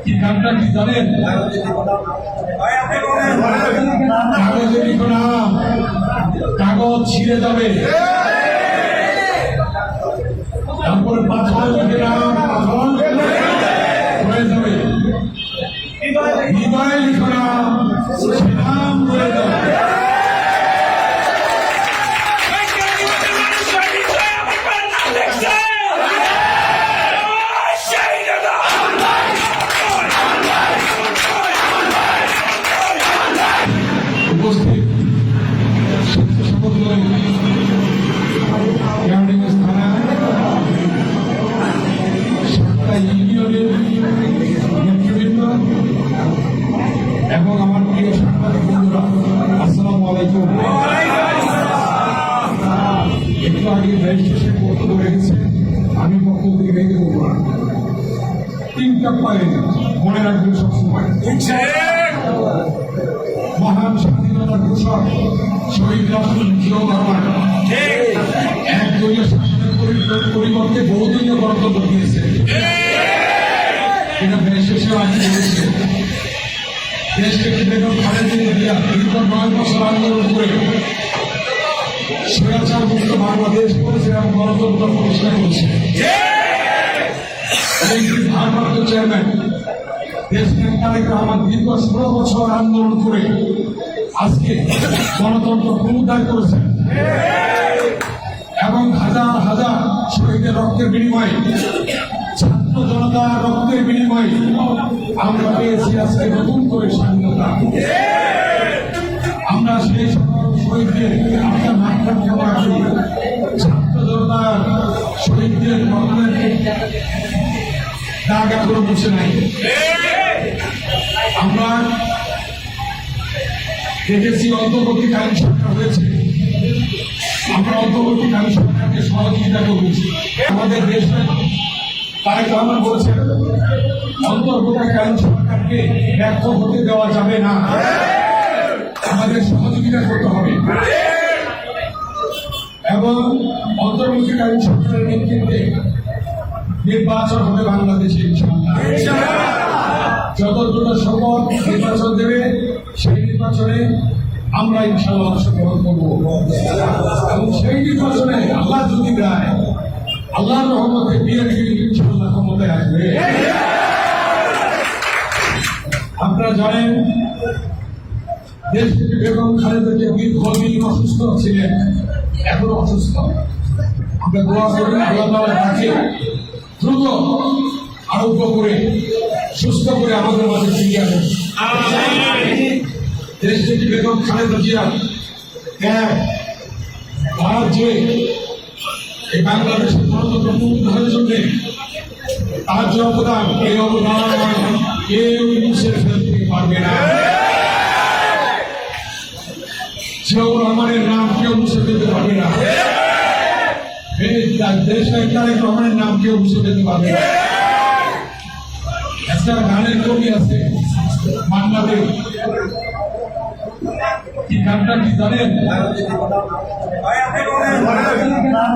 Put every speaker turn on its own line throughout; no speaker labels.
কি গানটা কি জানেন? কাগজে লিখো নাম, কাগজ ছিঁড়ে যাবে। তারপরে পাথর লিখে নাম, পাথর হয়ে যাবে। হৃদয়ে লিখো নাম, সে নাম হয়ে যাবে। এবং আমার প্রিয় সাংবাদিক বন্ধুরা, আসসালামু আলাইকুম। একটু আগে রেজিস্ট্রেশন বক্তব্য রেখেছে, আমি বক্তব্য থেকে রেখে দেবো না। 3টা পয়েন্ট মনে রাখবেন সবসময়। মহান স্বাধীনতার ঘোষক শহীদ রাষ্ট্রপতি জিয়াউর রহমান এক দলীয় শাসনের পরিবর্তে বহুদলীয় গণতন্ত্র দিয়েছে। এটা দেশ শেষে আগে বলেছে। দেশকে বেগম খালেদা জিয়া দীর্ঘ 9 বছর আন্দোলন করে স্বৈরাচার মুক্ত বাংলাদেশ করেছে এবং গণতন্ত্র প্রতিষ্ঠা করেছে। ভারপ্রাপ্ত চেয়ারম্যান দেশ তারেক রহমান দীর্ঘ 16 বছর আন্দোলন করে আজকে গণতন্ত্র পুনরুদ্ধার করেছেন এবং হাজার হাজার শহীদের রক্তের বিনিময়ে, ছাত্র জনতার রক্তের বিনিময়ে আমরা পেয়েছি আজকে নতুন করে স্বাধীনতা। আমরা সেই সকল শহীদদের আপনার নামটা ক্ষমা করি। ছাত্র জনতার শহীদদের রক্তের দাগ এখনো মুছে নাই। আমরা দেখেছি অন্তর্বর্তীকালীন সরকার হয়েছে, আমরা অন্তর্বর্তীকালীন সরকারকে সহযোগিতা করছি। আমাদের দেশে তারেক রহমান বলেছেন অন্তর্বর্তীকালীন সরকারকে ব্যর্থ হতে দেওয়া যাবে না, আমাদের সহযোগিতা করতে হবে এবং অন্তর্বর্তীকালীন সরকারের নেতৃত্বে নির্বাচন হবে বাংলাদেশে। যত দ্রুত সম্ভব নির্বাচন দেবে, সেই নির্বাচনে আমরা ইনশাআল্লাহ অংশগ্রহণ করব এবং সেই নির্বাচনে আল্লাহ যদি দেয়, আল্লাহর রহমতে বিএনপি ইনশাআল্লাহ ক্ষমতায় আসবে। আপনারা জানেন দেশ থেকে বেগম খালেদা জিয়া দীর্ঘদিন অসুস্থ ছিলেন, এখনো অসুস্থ। আমরা দোয়া করি আল্লাহ তাআলা তাকে দ্রুত আরোগ্য করে সুস্থ করে আমাদের মাঝে ফিরিয়ে আনেন। দেশ থেকে বেগম খালেদা জিয়া তার যে এই বাংলাদেশের গণতন্ত্র পুনরুদ্ধারের জন্য তার যে অবদান, এই অবদান কেউ মুছে ফেলতে পারবে না। জিয়াউর রহমানের নাম কেউ মুছে ফেলতে পারবে না। দেশের তারেক রহমানের নাম কেউ মুছে ফেলতে পারবে না। একটা গানের কবি আছে বাংলাদেশ, কি গানটা কি জানেন?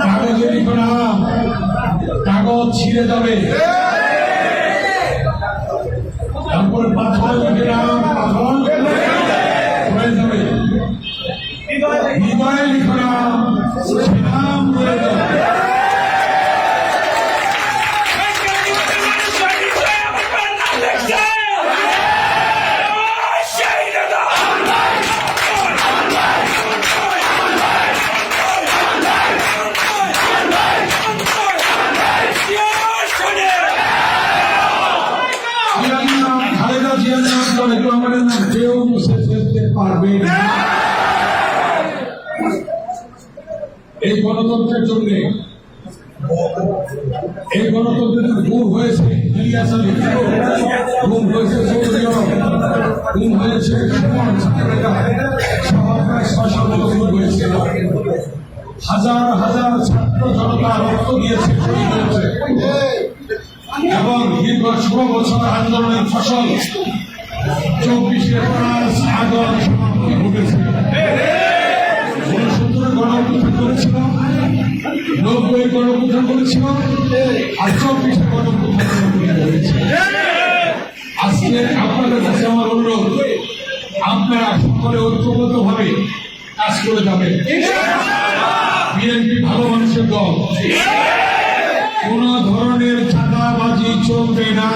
কাগজে লিখো নাম, কাগজ ছিঁড়ে যাবে। তারপরে পাথর লিখে নাম, পাথর হয়ে যাবে। হৃদয়ে লিখো নাম, সে নাম হয়ে যাবে। খালেদা জিয়ার নাম তারেক রহমানের নাম কেউ মুছে ফেলতে পারবে না। এই গণতন্ত্রের জন্য, এই গণতন্ত্রের গুম হয়েছে ইলিয়াস আলী, গুম হয়েছে চৌধুরী, গুম হয়েছে সুমন, প্রায় 600 গুম হয়েছে। হাজার হাজার ছাত্র জনতা রক্ত দিয়েছে, শহীদ হয়েছে এবং দীর্ঘ 16 বছর আন্দোলনের ফসল 24 আগস্ট সমাপ্তি ঘটেছে। 69 গণঅভ্যুত্থান করেছিল, 90 গণঅভ্যুত্থান করেছিল আর 24 গণঅভ্যুত্থান হয়েছে। আপনারা সকলে ঐক্যবদ্ধভাবে কাজ করে যাবেন। বিএনপি ভালো মানুষের দল, কোন ধরনের চাঁদাবাজি চলবে না,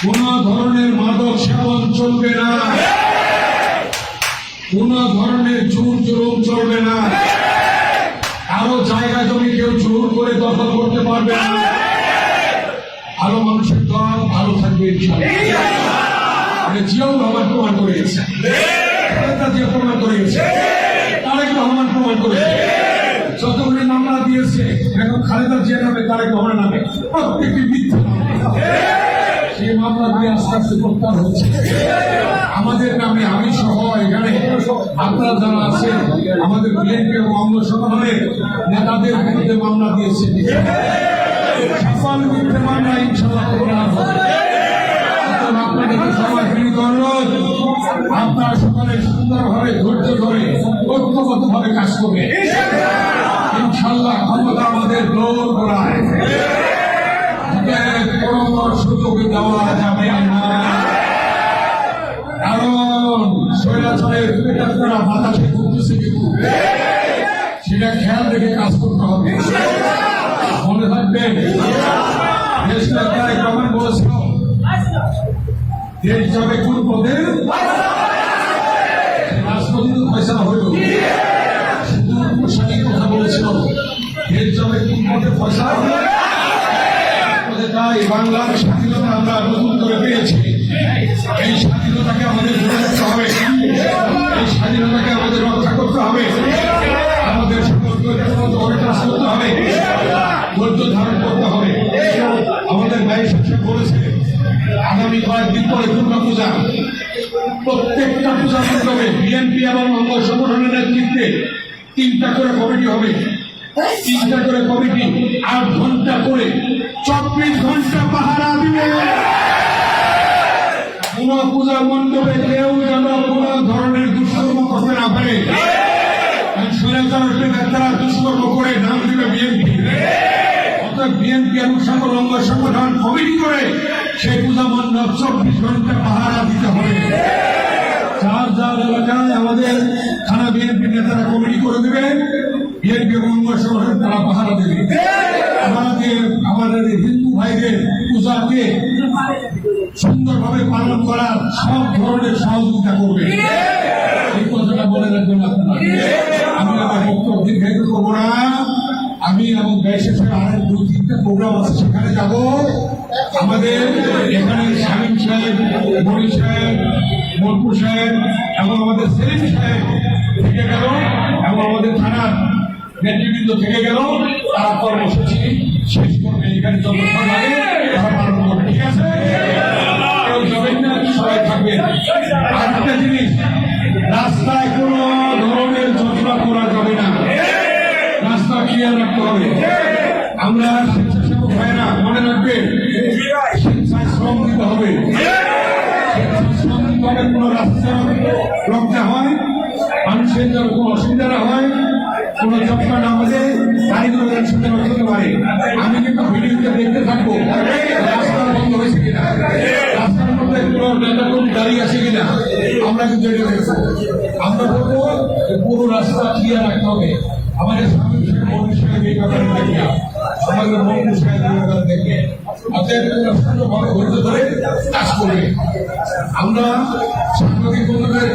কোন ধরনের মাদক সেবন চলবে না, কোন ধরনের জোর জুলুম চলবে না, কারো জায়গা জমি কেউ জোর করে দখল করতে পারবে না। ভালো মানুষের দল ভালো থাকবে ইনশাআল্লাহ। জিয়াউর রহমান প্রমাণ করে গেছে, জিয়া প্রমাণ করে গেছে, তারেক রহমান প্রমাণ করেছে। যতগুলি মামলা দিয়েছে এখন খালেদা জিয়া নামে, তারেক রহমান নামে, প্রত্যেকটি মিথ্যা সেই মামলা দিয়ে আস্তে আস্তে প্রত্যাহার হচ্ছে। আমাদের নামে আমি সহ এখানে আপনারা যারা আছেন আমাদের বিএনপি এবং অঙ্গ সংগঠনের নেতাদের বিরুদ্ধে মামলা দিয়েছে, সকল মিথ্যে মামলা ইনশাআল্লাহ প্রত্যাহার হবে। আপনাদেরকে সবার বিনীত অনুরোধ, আপনারা সকলে সুন্দরভাবে ধৈর্য ধরে ঐক্যবদ্ধভাবে কাজ করবে ইনশাআল্লাহ। ক্ষমতা আমাদের দৌড় করায় কোনো সুযোগ দেওয়া যাবে না, কারণ স্বৈরাচারের পেটারা বাতাসে ঘুরতেছে কিন্তু সেটা খেয়াল রেখে কাজ করতে হবে। মনে থাকবেন দেশ সরকার কেমন বলেছিল, দেশ যাবে কোন পথে, রাষ্ট্রপতি তো ফয়সালা হইল, শুধু প্রশাসনিক কথা বলেছিল, দেশ যাবে কোন পথে ফয়সালা হবে। তাই বাংলার স্বাধীনতা আমরা নতুন করে পেয়েছি, এই স্বাধীনতাকে আমাদের ধরে রাখতে হবে, এই স্বাধীনতাকে আমাদের রক্ষা করতে হবে, আমাদের কাজ করতে হবে, ধৈর্য ধারণ করতে হবে। আমাদের ভাই শাসক বলেছে আগামী কয়েকদিন পরে দুর্গা পূজা, প্রত্যেকটা পূজা মণ্ডপে বিএনপি এবং অঙ্গ সংগঠনের নেতৃত্বে 3টা করে কমিটি হবে, 3টা করে কমিটি 8 ঘন্টা করে 24 ঘন্টা পাহারা দিবে। কোন পূজা মণ্ডপে কেউ যেন কোন ধরনের দুষ্কর্ম করতে না পারে, তারা দুষ্কর্ম করে নাম দিবে বিএনপি। অর্থাৎ বিএনপি এবং সকল অঙ্গ সংগঠন কমিটি করে সেই পূজা মণ্ডপ 24 ঘন্টা পাহারা দিতে হবে। যার যার এলাকায় আমাদের থানা বিএনপি নেতারা কমিটি করে দেবে, বিএনপি এবং অঙ্গ সংগঠন তারা পাহারা দেবে। আমাদের হিন্দু ভাইদের পূজাকে সুন্দরভাবে পালন করার সব ধরনের সহযোগিতা করবে। এই কথাটা বলে রাখবেন আপনারা। আমি আমার বক্তব্য দীর্ঘায়িত করবো না। আমি এবং দেশের আরেক 2-3টা প্রোগ্রাম আছে, সেখানে যাব। আমাদের এখানে শামীম সাহেব, মনি সাহেব, মনপুর সাহেব এবং আমাদের সেলিম সাহেব থেকে গেল এবং আমাদের থানার নেতৃবৃন্দ থেকে গেল, তারা কর্মসূচি শেষ করবে। এখানে যতক্ষণ লাগে তারা পালন করবে, ঠিক আছে? কেউ যাবেন না, সবাই থাকবেন। আর একটা জিনিস, রাস্তায় কোন ধরনের জটলা করা যাবে না, রাস্তা ক্লিয়ার রাখতে হবে। আমরা স্বেচ্ছাসেবক ভাইয়েরা মনে রাখবেন, স্বেচ্ছায় শ্রম দিতে হবে, শ্রম দিতে হবে। কোন রাস্তা ব্লক না হয়, মানুষের যেন কোন অসুবিধা না হয়, কোন চক্র না হলে গাড়িগুলো একসাথে হতে পারে। আমি কিন্তু ভিডিওতে দেখতে থাকবো রাস্তা বন্ধ হয়েছে কিনা, রাস্তার মধ্যে কোনো নেতা কোন গাড়ি আছে কিনা, আমরা কিন্তু এটা দেখবো। আমরা বলবো পুরো রাস্তা ক্লিয়ার রাখতে হবে। আমাদের স্বামী মন্ত্রী সাহেব এই ব্যাপারে দেখবে, আমাদের মন্ত্রী সাহেব এই ব্যাপারে দেখবে, অতএব সুন্দরভাবে ধৈর্য ধরে কাজ করবে। আমরা সাংবাদিক বন্ধুদের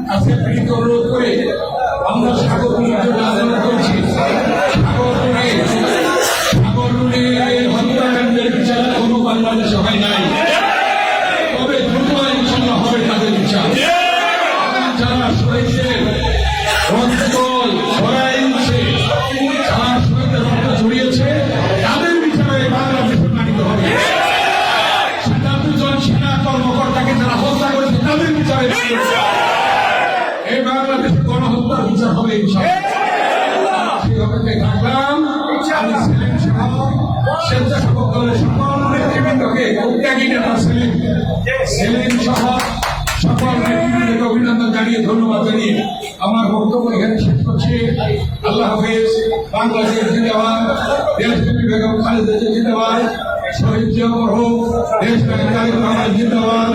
কাছে বিনীত অনুরোধ করে আমরা সাগররুনির জন্য আন্দোলন করছি। সাগররুনি হত্যাকাণ্ডের বিচার কোনো বাংলাদেশে হয় নাই, তবে দ্রুত ইনশাল্লাহ হবে তাদের বিচার। যারা শহীদের রক্ত ছড়াইছে, যারা শহীদের রক্ত ছড়িয়েছে, তাদের বিচারে বাংলাদেশের মানিতে হবে। ৭৭ জন সেনা কর্মকর্তাকে যারা হত্যা করেছে, তাদের বিচারে এই বাংলাদেশে গণহত্যার বিচার হবে ইনশাআল্লাহ। সেই অপেক্ষায় থাকলাম। আমি সেলিম সহ স্বেচ্ছাসেবক দলের সকল নেতৃবৃন্দকে, ত্যাগী নেতা সেলিম সহ সকল নেতৃবৃন্দকে অভিনন্দন জানিয়ে, ধন্যবাদ জানিয়ে আমার বক্তব্য এখানে শেষ করছি। আল্লাহ হাফেজ। বাংলাদেশ জিন্দাবাদ, দেশপ্রেমী বেগম খালেদা জিয়া জিন্দাবাদ, শহীদ জিয়া মরহুম, দেশপ্রেমী তারেক রহমান জিন্দাবাদ।